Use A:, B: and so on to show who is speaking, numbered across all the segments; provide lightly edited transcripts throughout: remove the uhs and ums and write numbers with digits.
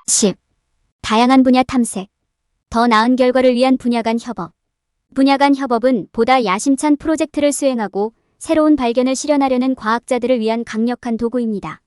A: 10. 다양한 분야 탐색. 더 나은 결과를 위한 분야 간 협업. 분야 간 협업은 보다 야심찬 프로젝트를 수행하고 새로운 발견을 실현하려는 과학자들을 위한 강력한 도구입니다.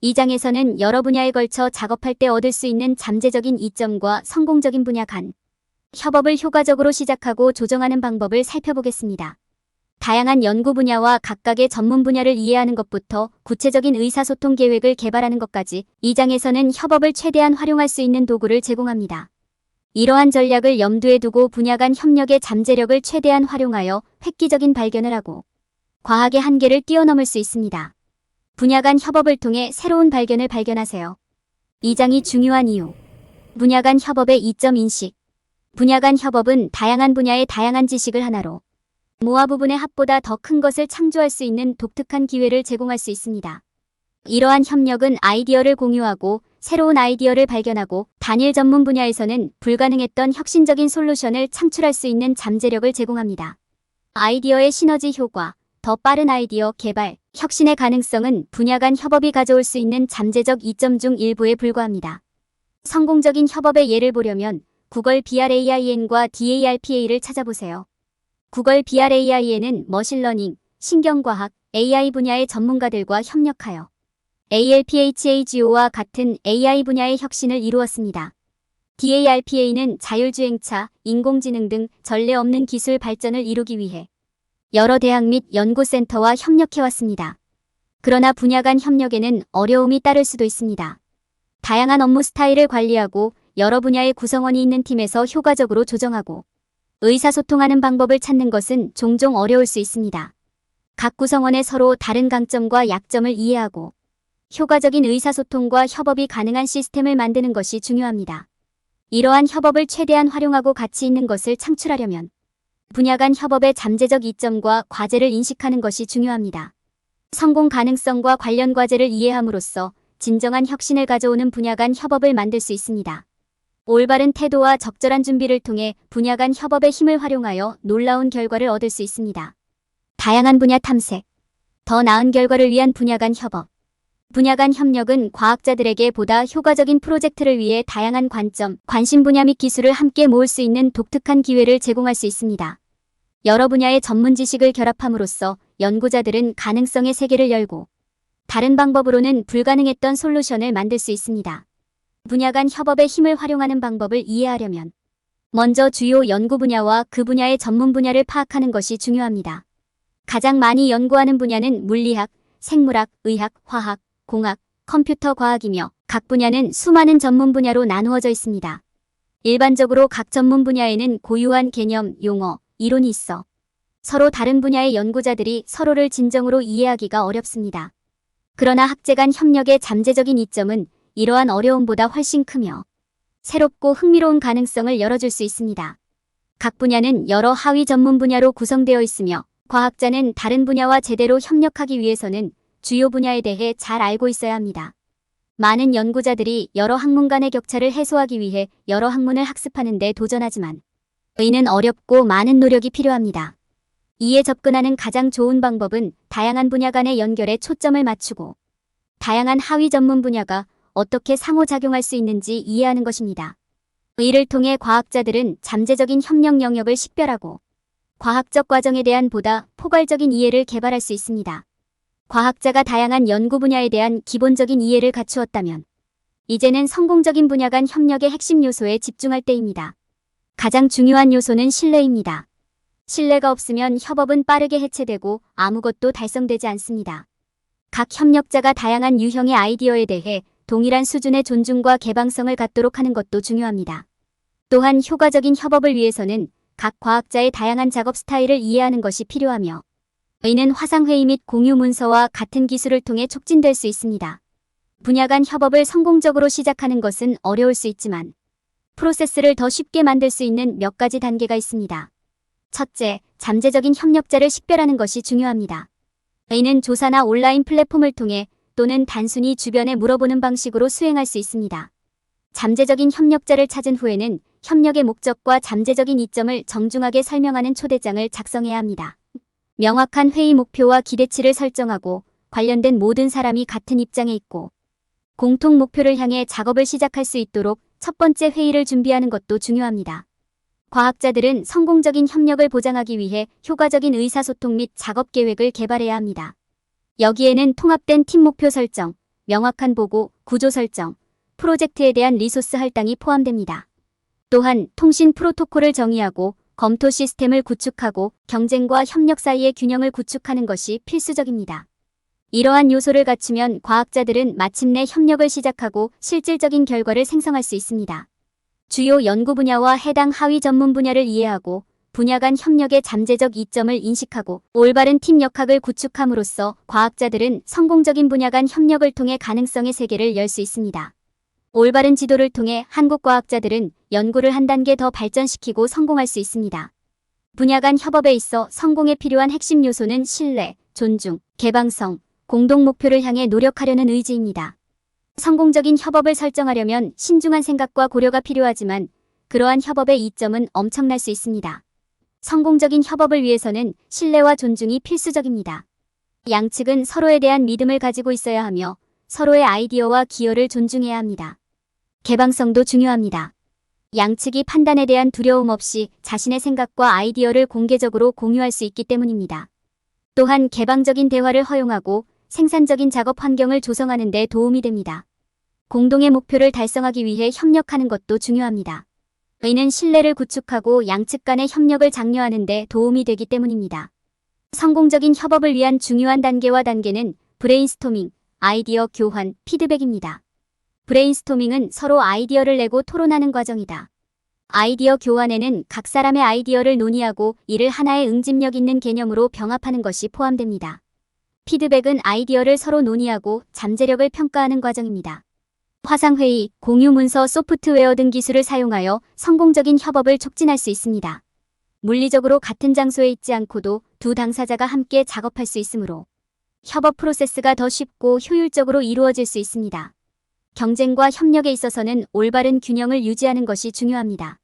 A: 이 장에서는 여러 분야에 걸쳐 작업할 때 얻을 수 있는 잠재적인 이점과 성공적인 분야 간 협업을 효과적으로 시작하고 조정하는 방법을 살펴보겠습니다. 다양한 연구 분야와 각각의 전문 분야를 이해하는 것부터 구체적인 의사소통 계획을 개발하는 것까지 이 장에서는 협업을 최대한 활용할 수 있는 도구를 제공합니다. 이러한 전략을 염두에 두고 분야 간 협력의 잠재력을 최대한 활용하여 획기적인 발견을 하고 과학의 한계를 뛰어넘을 수 있습니다. 분야 간 협업을 통해 새로운 발견을 발견하세요. 이 장이 중요한 이유. 분야 간 협업의 이점 인식. 분야 간 협업은 다양한 분야의 다양한 지식을 하나로 모아 부분의 합보다 더 큰 것을 창조할 수 있는 독특한 기회를 제공할 수 있습니다. 이러한 협력은 아이디어를 공유하고 새로운 아이디어를 발견하고 단일 전문 분야에서는 불가능했던 혁신적인 솔루션을 창출할 수 있는 잠재력을 제공합니다. 아이디어의 시너지 효과, 더 빠른 아이디어 개발, 혁신의 가능성은 분야 간 협업이 가져올 수 있는 잠재적 이점 중 일부에 불과합니다. 성공적인 협업의 예를 보려면 구글 BRAIN과 DARPA를 찾아보세요. 구글 BRAIN은 머신러닝, 신경과학, AI 분야의 전문가들과 협력하여 ALPHAGO와 같은 AI 분야의 혁신을 이루었습니다. DARPA는 자율주행차, 인공지능 등 전례 없는 기술 발전을 이루기 위해 여러 대학 및 연구센터와 협력해왔습니다. 그러나 분야 간 협력에는 어려움이 따를 수도 있습니다. 다양한 업무 스타일을 관리하고 여러 분야의 구성원이 있는 팀에서 효과적으로 조정하고 의사소통하는 방법을 찾는 것은 종종 어려울 수 있습니다. 각 구성원의 서로 다른 강점과 약점을 이해하고 효과적인 의사소통과 협업이 가능한 시스템을 만드는 것이 중요합니다. 이러한 협업을 최대한 활용하고 가치 있는 것을 창출하려면 분야 간 협업의 잠재적 이점과 과제를 인식하는 것이 중요합니다. 성공 가능성과 관련 과제를 이해함으로써 진정한 혁신을 가져오는 분야 간 협업을 만들 수 있습니다. 올바른 태도와 적절한 준비를 통해 분야 간 협업의 힘을 활용하여 놀라운 결과를 얻을 수 있습니다. 다양한 분야 탐색. 더 나은 결과를 위한 분야 간 협업. 분야 간 협력은 과학자들에게 보다 효과적인 프로젝트를 위해 다양한 관점, 관심 분야 및 기술을 함께 모을 수 있는 독특한 기회를 제공할 수 있습니다. 여러 분야의 전문 지식을 결합함으로써 연구자들은 가능성의 세계를 열고 다른 방법으로는 불가능했던 솔루션을 만들 수 있습니다. 분야 간 협업의 힘을 활용하는 방법을 이해하려면 먼저 주요 연구 분야와 그 분야의 전문 분야를 파악하는 것이 중요합니다. 가장 많이 연구하는 분야는 물리학, 생물학, 의학, 화학, 공학, 컴퓨터 과학이며 각 분야는 수많은 전문 분야로 나누어져 있습니다. 일반적으로 각 전문 분야에는 고유한 개념, 용어, 이론이 있어 서로 다른 분야의 연구자들이 서로를 진정으로 이해하기가 어렵습니다. 그러나 학제 간 협력의 잠재적인 이점은 이러한 어려움보다 훨씬 크며 새롭고 흥미로운 가능성을 열어줄 수 있습니다. 각 분야는 여러 하위 전문 분야로 구성되어 있으며 과학자는 다른 분야와 제대로 협력하기 위해서는 주요 분야에 대해 잘 알고 있어야 합니다. 많은 연구자들이 여러 학문 간의 격차를 해소하기 위해 여러 학문을 학습하는 데 도전하지만 이는 어렵고 많은 노력이 필요합니다. 이에 접근하는 가장 좋은 방법은 다양한 분야 간의 연결에 초점을 맞추고 다양한 하위 전문 분야가 어떻게 상호작용할 수 있는지 이해하는 것입니다. 이를 통해 과학자들은 잠재적인 협력 영역을 식별하고 과학적 과정에 대한 보다 포괄적인 이해를 개발할 수 있습니다. 과학자가 다양한 연구 분야에 대한 기본적인 이해를 갖추었다면 이제는 성공적인 분야 간 협력의 핵심 요소에 집중할 때입니다. 가장 중요한 요소는 신뢰입니다. 신뢰가 없으면 협업은 빠르게 해체되고 아무것도 달성되지 않습니다. 각 협력자가 다양한 유형의 아이디어에 대해 동일한 수준의 존중과 개방성을 갖도록 하는 것도 중요합니다. 또한 효과적인 협업을 위해서는 각 과학자의 다양한 작업 스타일을 이해하는 것이 필요하며 이는 화상회의 및 공유 문서와 같은 기술을 통해 촉진될 수 있습니다. 분야 간 협업을 성공적으로 시작하는 것은 어려울 수 있지만 프로세스를 더 쉽게 만들 수 있는 몇 가지 단계가 있습니다. 첫째, 잠재적인 협력자를 식별하는 것이 중요합니다. 이는 조사나 온라인 플랫폼을 통해 또는 단순히 주변에 물어보는 방식으로 수행할 수 있습니다. 잠재적인 협력자를 찾은 후에는 협력의 목적과 잠재적인 이점을 정중하게 설명하는 초대장을 작성해야 합니다. 명확한 회의 목표와 기대치를 설정하고 관련된 모든 사람이 같은 입장에 있고 공통 목표를 향해 작업을 시작할 수 있도록 첫 번째 회의를 준비하는 것도 중요합니다. 과학자들은 성공적인 협력을 보장하기 위해 효과적인 의사소통 및 작업 계획을 개발해야 합니다. 여기에는 통합된 팀 목표 설정, 명확한 보고, 구조 설정, 프로젝트에 대한 리소스 할당이 포함됩니다. 또한 통신 프로토콜을 정의하고 검토 시스템을 구축하고 경쟁과 협력 사이의 균형을 구축하는 것이 필수적입니다. 이러한 요소를 갖추면 과학자들은 마침내 협력을 시작하고 실질적인 결과를 생성할 수 있습니다. 주요 연구 분야와 해당 하위 전문 분야를 이해하고 분야 간 협력의 잠재적 이점을 인식하고 올바른 팀 역학을 구축함으로써 과학자들은 성공적인 분야 간 협력을 통해 가능성의 세계를 열 수 있습니다. 올바른 지도를 통해 한국 과학자들은 연구를 한 단계 더 발전시키고 성공할 수 있습니다. 분야 간 협업에 있어 성공에 필요한 핵심 요소는 신뢰, 존중, 개방성, 공동 목표를 향해 노력하려는 의지입니다. 성공적인 협업을 설정하려면 신중한 생각과 고려가 필요하지만 그러한 협업의 이점은 엄청날 수 있습니다. 성공적인 협업을 위해서는 신뢰와 존중이 필수적입니다. 양측은 서로에 대한 믿음을 가지고 있어야 하며 서로의 아이디어와 기여를 존중해야 합니다. 개방성도 중요합니다. 양측이 판단에 대한 두려움 없이 자신의 생각과 아이디어를 공개적으로 공유할 수 있기 때문입니다. 또한 개방적인 대화를 허용하고 생산적인 작업 환경을 조성하는 데 도움이 됩니다. 공동의 목표를 달성하기 위해 협력하는 것도 중요합니다. 이는 신뢰를 구축하고 양측 간의 협력을 장려하는 데 도움이 되기 때문입니다. 성공적인 협업을 위한 중요한 단계는 브레인스토밍, 아이디어 교환, 피드백입니다. 브레인스토밍은 서로 아이디어를 내고 토론하는 과정이다. 아이디어 교환에는 각 사람의 아이디어를 논의하고 이를 하나의 응집력 있는 개념으로 병합하는 것이 포함됩니다. 피드백은 아이디어를 서로 논의하고 잠재력을 평가하는 과정입니다. 화상회의, 공유 문서 소프트웨어 등 기술을 사용하여 성공적인 협업을 촉진할 수 있습니다. 물리적으로 같은 장소에 있지 않고도 두 당사자가 함께 작업할 수 있으므로 협업 프로세스가 더 쉽고 효율적으로 이루어질 수 있습니다. 경쟁과 협력에 있어서는 올바른 균형을 유지하는 것이 중요합니다.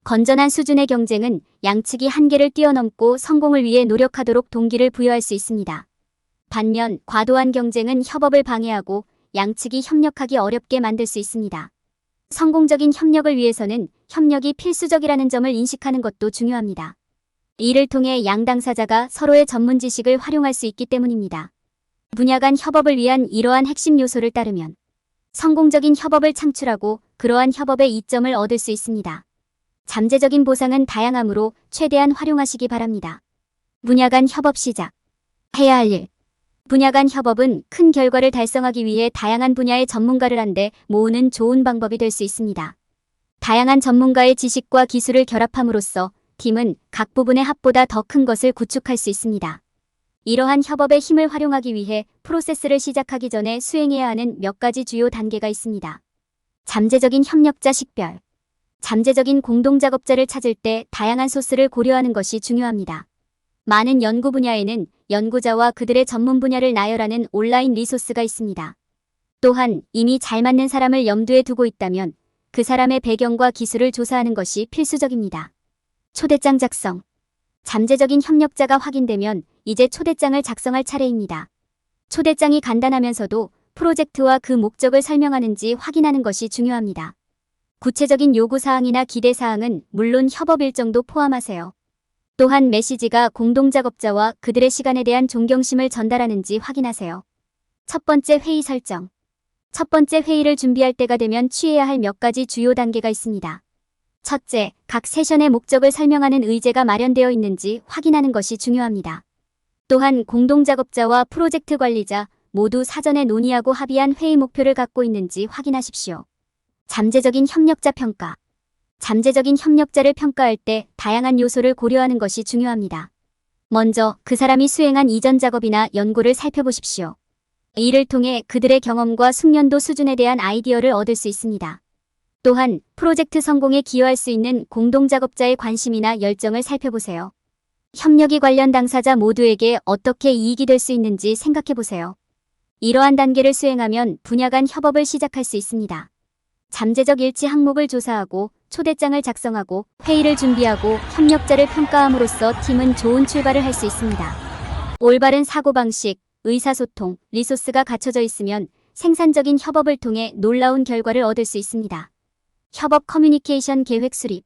A: 건전한 수준의 경쟁은 양측이 한계를 뛰어넘고 성공을 위해 노력하도록 동기를 부여할 수 있습니다. 반면 과도한 경쟁은 협업을 방해하고 양측이 협력하기 어렵게 만들 수 있습니다. 성공적인 협력을 위해서는 협력이 필수적이라는 점을 인식하는 것도 중요합니다. 이를 통해 양 당사자가 서로의 전문 지식을 활용할 수 있기 때문입니다. 분야 간 협업을 위한 이러한 핵심 요소를 따르면 성공적인 협업을 창출하고 그러한 협업의 이점을 얻을 수 있습니다. 잠재적인 보상은 다양하므로 최대한 활용하시기 바랍니다. 분야 간 협업 시작. 해야 할 일. 분야 간 협업은 큰 결과를 달성하기 위해 다양한 분야의 전문가를 한데 모으는 좋은 방법이 될 수 있습니다. 다양한 전문가의 지식과 기술을 결합함으로써 팀은 각 부분의 합보다 더 큰 것을 구축할 수 있습니다. 이러한 협업의 힘을 활용하기 위해 프로세스를 시작하기 전에 수행해야 하는 몇 가지 주요 단계가 있습니다. 잠재적인 협력자 식별. 잠재적인 공동작업자를 찾을 때 다양한 소스를 고려하는 것이 중요합니다. 많은 연구 분야에는 연구자와 그들의 전문 분야를 나열하는 온라인 리소스가 있습니다. 또한 이미 잘 맞는 사람을 염두에 두고 있다면 그 사람의 배경과 기술을 조사하는 것이 필수적입니다. 초대장 작성. 잠재적인 협력자가 확인되면 이제 초대장을 작성할 차례입니다. 초대장이 간단하면서도 프로젝트와 그 목적을 설명하는지 확인하는 것이 중요합니다. 구체적인 요구사항이나 기대사항은 물론 협업 일정도 포함하세요. 또한 메시지가 공동작업자와 그들의 시간에 대한 존경심을 전달하는지 확인하세요. 첫 번째 회의 설정. 첫 번째 회의를 준비할 때가 되면 취해야 할 몇 가지 주요 단계가 있습니다. 첫째, 각 세션의 목적을 설명하는 의제가 마련되어 있는지 확인하는 것이 중요합니다. 또한 공동작업자와 프로젝트 관리자 모두 사전에 논의하고 합의한 회의 목표를 갖고 있는지 확인하십시오. 잠재적인 협력자 평가. 잠재적인 협력자를 평가할 때 다양한 요소를 고려하는 것이 중요합니다. 먼저 그 사람이 수행한 이전 작업이나 연구를 살펴보십시오. 이를 통해 그들의 경험과 숙련도 수준에 대한 아이디어를 얻을 수 있습니다. 또한 프로젝트 성공에 기여할 수 있는 공동작업자의 관심이나 열정을 살펴보세요. 협력이 관련 당사자 모두에게 어떻게 이익이 될 수 있는지 생각해보세요. 이러한 단계를 수행하면 분야 간 협업을 시작할 수 있습니다. 잠재적 일치 항목을 조사하고 초대장을 작성하고 회의를 준비하고 협력자를 평가함으로써 팀은 좋은 출발을 할 수 있습니다. 올바른 사고방식, 의사소통, 리소스가 갖춰져 있으면 생산적인 협업을 통해 놀라운 결과를 얻을 수 있습니다. 협업 커뮤니케이션 계획 수립.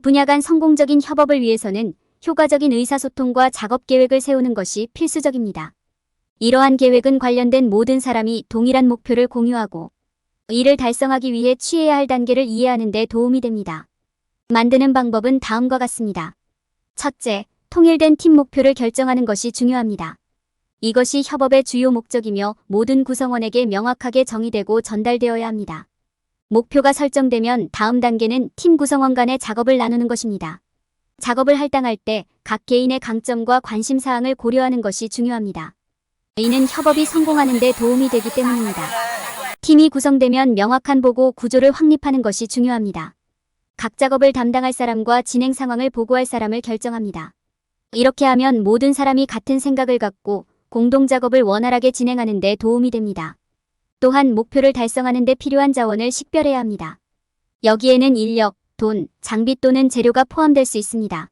A: 분야 간 성공적인 협업을 위해서는 효과적인 의사소통과 작업 계획을 세우는 것이 필수적입니다. 이러한 계획은 관련된 모든 사람이 동일한 목표를 공유하고 이를 달성하기 위해 취해야 할 단계를 이해하는 데 도움이 됩니다. 만드는 방법은 다음과 같습니다. 첫째, 통일된 팀 목표를 결정하는 것이 중요합니다. 이것이 협업의 주요 목적이며 모든 구성원에게 명확하게 정의되고 전달되어야 합니다. 목표가 설정되면 다음 단계는 팀 구성원 간의 작업을 나누는 것입니다. 작업을 할당할 때 각 개인의 강점과 관심사항을 고려하는 것이 중요합니다. 이는 협업이 성공하는 데 도움이 되기 때문입니다. 팀이 구성되면 명확한 보고 구조를 확립하는 것이 중요합니다. 각 작업을 담당할 사람과 진행 상황을 보고할 사람을 결정합니다. 이렇게 하면 모든 사람이 같은 생각을 갖고 공동 작업을 원활하게 진행하는 데 도움이 됩니다. 또한 목표를 달성하는 데 필요한 자원을 식별해야 합니다. 여기에는 인력, 돈, 장비 또는 재료가 포함될 수 있습니다.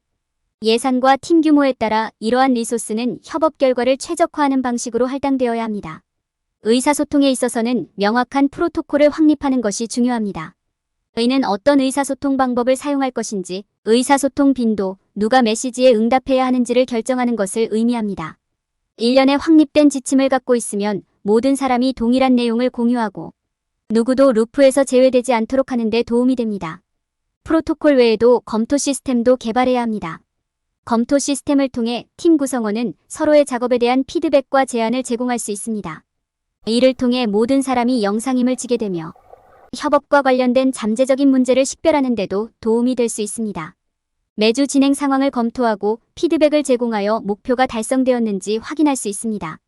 A: 예산과 팀 규모에 따라 이러한 리소스는 협업 결과를 최적화하는 방식으로 할당되어야 합니다. 의사소통에 있어서는 명확한 프로토콜을 확립하는 것이 중요합니다. 의는 어떤 의사소통 방법을 사용할 것인지, 의사소통 빈도, 누가 메시지에 응답해야 하는지를 결정하는 것을 의미합니다. 일련의 확립된 지침을 갖고 있으면 모든 사람이 동일한 내용을 공유하고 누구도 루프에서 제외되지 않도록 하는 데 도움이 됩니다. 프로토콜 외에도 검토 시스템도 개발해야 합니다. 검토 시스템을 통해 팀 구성원은 서로의 작업에 대한 피드백과 제안을 제공할 수 있습니다. 이를 통해 모든 사람이 영상임을 지게 되며 협업과 관련된 잠재적인 문제를 식별하는 데도 도움이 될 수 있습니다. 매주 진행 상황을 검토하고 피드백을 제공하여 목표가 달성되었는지 확인할 수 있습니다.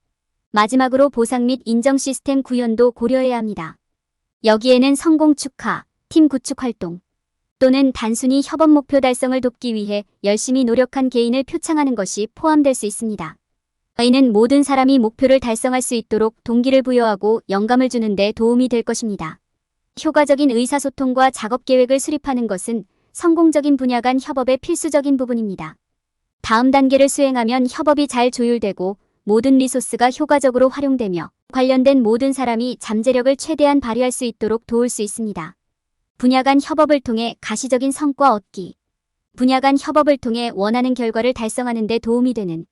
A: 마지막으로 보상 및 인정 시스템 구현도 고려해야 합니다. 여기에는 성공 축하, 팀 구축 활동 또는 단순히 협업 목표 달성을 돕기 위해 열심히 노력한 개인을 표창하는 것이 포함될 수 있습니다. 이는 모든 사람이 목표를 달성할 수 있도록 동기를 부여하고 영감을 주는 데 도움이 될 것입니다. 효과적인 의사소통과 작업 계획을 수립하는 것은 성공적인 분야 간 협업의 필수적인 부분입니다. 다음 단계를 수행하면 협업이 잘 조율되고 모든 리소스가 효과적으로 활용되며 관련된 모든 사람이 잠재력을 최대한 발휘할 수 있도록 도울 수 있습니다. 분야 간 협업을 통해 가시적인 성과 얻기. 분야 간 협업을 통해 원하는 결과를 달성하는 데 도움이 되는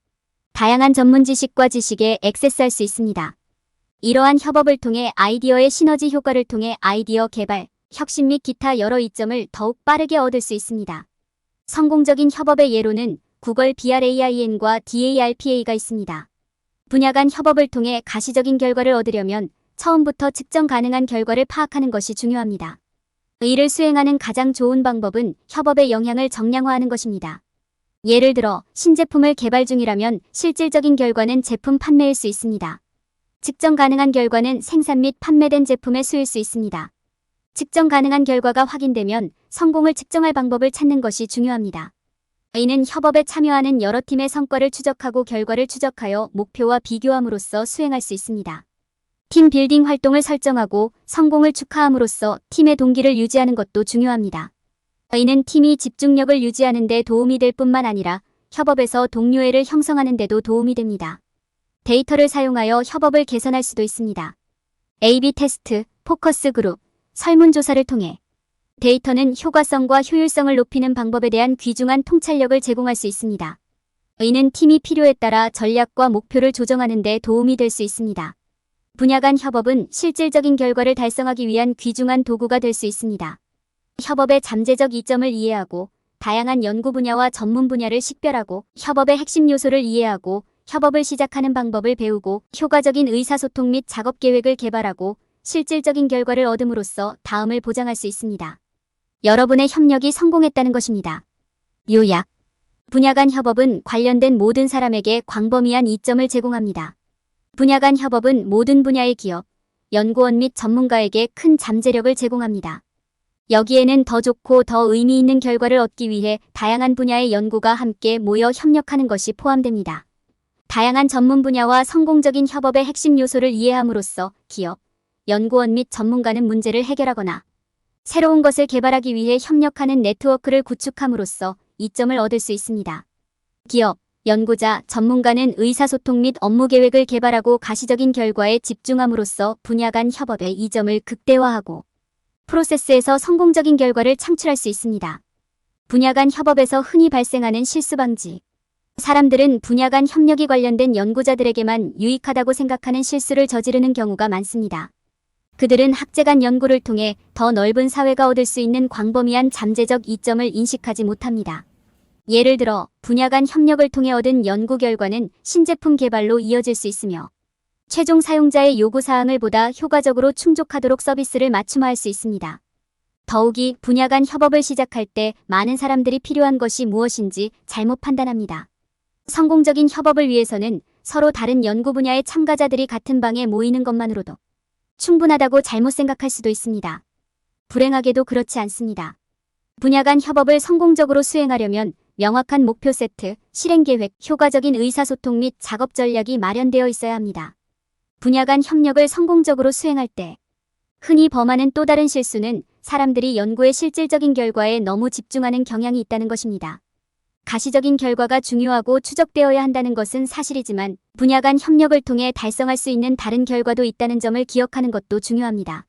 A: 다양한 전문 지식과 지식에 액세스할 수 있습니다. 이러한 협업을 통해 아이디어의 시너지 효과를 통해 아이디어 개발, 혁신 및 기타 여러 이점을 더욱 빠르게 얻을 수 있습니다. 성공적인 협업의 예로는 구글 BRAIN과 DARPA가 있습니다. 분야 간 협업을 통해 가시적인 결과를 얻으려면 처음부터 측정 가능한 결과를 파악하는 것이 중요합니다. 이를 수행하는 가장 좋은 방법은 협업의 영향을 정량화하는 것입니다. 예를 들어 신제품을 개발 중이라면 실질적인 결과는 제품 판매일 수 있습니다. 측정 가능한 결과는 생산 및 판매된 제품의 수일 수 있습니다. 측정 가능한 결과가 확인되면 성공을 측정할 방법을 찾는 것이 중요합니다. 이는 협업에 참여하는 여러 팀의 성과를 추적하고 결과를 추적하여 목표와 비교함으로써 수행할 수 있습니다. 팀 빌딩 활동을 설정하고 성공을 축하함으로써 팀의 동기를 유지하는 것도 중요합니다. 이는 팀이 집중력을 유지하는 데 도움이 될 뿐만 아니라 협업에서 동료애를 형성하는 데도 도움이 됩니다. 데이터를 사용하여 협업을 개선할 수도 있습니다. A/B 테스트, 포커스 그룹, 설문조사를 통해 데이터는 효과성과 효율성을 높이는 방법에 대한 귀중한 통찰력을 제공할 수 있습니다. 이는 팀이 필요에 따라 전략과 목표를 조정하는 데 도움이 될 수 있습니다. 분야 간 협업은 실질적인 결과를 달성하기 위한 귀중한 도구가 될 수 있습니다. 협업의 잠재적 이점을 이해하고 다양한 연구 분야와 전문 분야를 식별하고 협업의 핵심 요소를 이해하고 협업을 시작하는 방법을 배우고 효과적인 의사소통 및 작업 계획을 개발하고 실질적인 결과를 얻음으로써 다음을 보장할 수 있습니다. 여러분의 협력이 성공했다는 것입니다. 요약. 분야 간 협업은 관련된 모든 사람에게 광범위한 이점을 제공합니다. 분야 간 협업은 모든 분야의 기업, 연구원 및 전문가에게 큰 잠재력을 제공합니다. 여기에는 더 좋고 더 의미 있는 결과를 얻기 위해 다양한 분야의 연구가 함께 모여 협력하는 것이 포함됩니다. 다양한 전문 분야와 성공적인 협업의 핵심 요소를 이해함으로써 기업, 연구원 및 전문가는 문제를 해결하거나 새로운 것을 개발하기 위해 협력하는 네트워크를 구축함으로써 이점을 얻을 수 있습니다. 기업, 연구자, 전문가는 의사소통 및 업무 계획을 개발하고 가시적인 결과에 집중함으로써 분야 간 협업의 이점을 극대화하고 프로세스에서 성공적인 결과를 창출할 수 있습니다. 분야 간 협업에서 흔히 발생하는 실수 방지. 사람들은 분야 간 협력이 관련된 연구자들에게만 유익하다고 생각하는 실수를 저지르는 경우가 많습니다. 그들은 학제 간 연구를 통해 더 넓은 사회가 얻을 수 있는 광범위한 잠재적 이점을 인식하지 못합니다. 예를 들어 분야 간 협력을 통해 얻은 연구 결과는 신제품 개발로 이어질 수 있으며 최종 사용자의 요구사항을 보다 효과적으로 충족하도록 서비스를 맞춤화할 수 있습니다. 더욱이 분야 간 협업을 시작할 때 많은 사람들이 필요한 것이 무엇인지 잘못 판단합니다. 성공적인 협업을 위해서는 서로 다른 연구 분야의 참가자들이 같은 방에 모이는 것만으로도 충분하다고 잘못 생각할 수도 있습니다. 불행하게도 그렇지 않습니다. 분야 간 협업을 성공적으로 수행하려면 명확한 목표 세트, 실행 계획, 효과적인 의사소통 및 작업 전략이 마련되어 있어야 합니다. 분야 간 협력을 성공적으로 수행할 때 흔히 범하는 또 다른 실수는 사람들이 연구의 실질적인 결과에 너무 집중하는 경향이 있다는 것입니다. 가시적인 결과가 중요하고 추적되어야 한다는 것은 사실이지만 분야 간 협력을 통해 달성할 수 있는 다른 결과도 있다는 점을 기억하는 것도 중요합니다.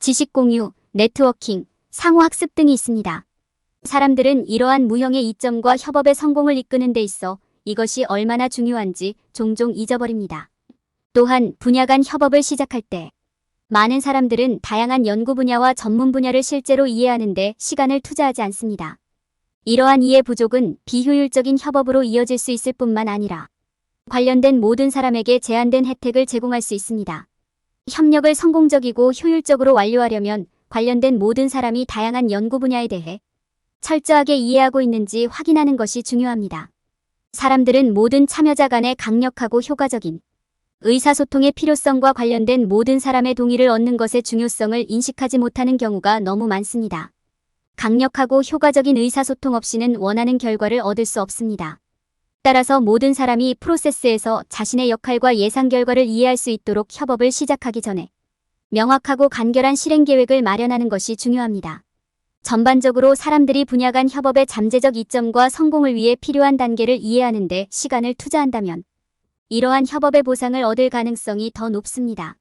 A: 지식 공유, 네트워킹, 상호 학습 등이 있습니다. 사람들은 이러한 무형의 이점과 협업의 성공을 이끄는 데 있어 이것이 얼마나 중요한지 종종 잊어버립니다. 또한 분야 간 협업을 시작할 때 많은 사람들은 다양한 연구 분야와 전문 분야를 실제로 이해하는 데 시간을 투자하지 않습니다. 이러한 이해 부족은 비효율적인 협업으로 이어질 수 있을 뿐만 아니라 관련된 모든 사람에게 제한된 혜택을 제공할 수 있습니다. 협력을 성공적이고 효율적으로 완료하려면 관련된 모든 사람이 다양한 연구 분야에 대해 철저하게 이해하고 있는지 확인하는 것이 중요합니다. 사람들은 모든 참여자 간의 강력하고 효과적인 의사소통의 필요성과 관련된 모든 사람의 동의를 얻는 것의 중요성을 인식하지 못하는 경우가 너무 많습니다. 강력하고 효과적인 의사소통 없이는 원하는 결과를 얻을 수 없습니다. 따라서 모든 사람이 프로세스에서 자신의 역할과 예상 결과를 이해할 수 있도록 협업을 시작하기 전에 명확하고 간결한 실행 계획을 마련하는 것이 중요합니다. 전반적으로 사람들이 분야 간 협업의 잠재적 이점과 성공을 위해 필요한 단계를 이해하는 데 시간을 투자한다면 이러한 협업의 보상을 얻을 가능성이 더 높습니다.